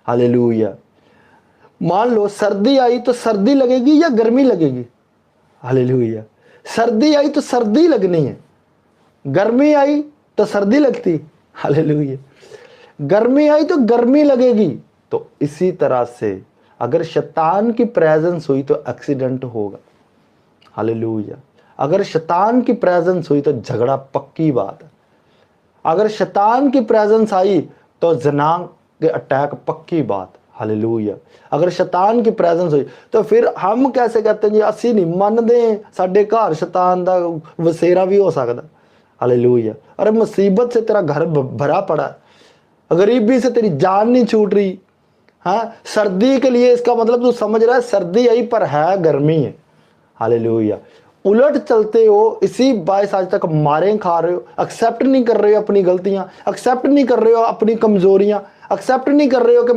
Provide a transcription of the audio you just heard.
Hallelujah. मान लो सर्दी आई तो सर्दी लगेगी या गर्मी लगेगी? हालेलुया। सर्दी आई तो सर्दी लगनी है, गर्मी आई तो सर्दी लगती। हालेलुया। गर्मी आई तो गर्मी लगेगी। तो इसी तरह से अगर शैतान की प्रेजेंस हुई तो एक्सीडेंट होगा। हालेलुया। अगर शैतान की प्रेजेंस हुई तो झगड़ा पक्की बात है। अगर शैतान की प्रेजेंस आई तो जना के अटैक पक्की बात। हालेलुया। अगर शैतान की प्रेजेंस हुई तो फिर हम कैसे कहते हैं जी असी नहीं मानते साडे घर शैतान दा वसेरा भी हो सकता। हालेलुया। अरे मुसीबत से तेरा घर भरा पड़ा है, गरीबी से तेरी जान नहीं छूट रही। हाँ, सर्दी के लिए इसका मतलब तू समझ रहा है सर्दी आई पर है गर्मी है। हालेलुया। उलट चलते हो, इसी बायस आज तक मारे खा रहे हो, एक्सेप्ट नहीं कर रहे हो अपनी गलतियां, एक्सेप्ट नहीं कर रहे हो अपनी कमजोरियां, एक्सेप्ट नहीं कर रहे हो कि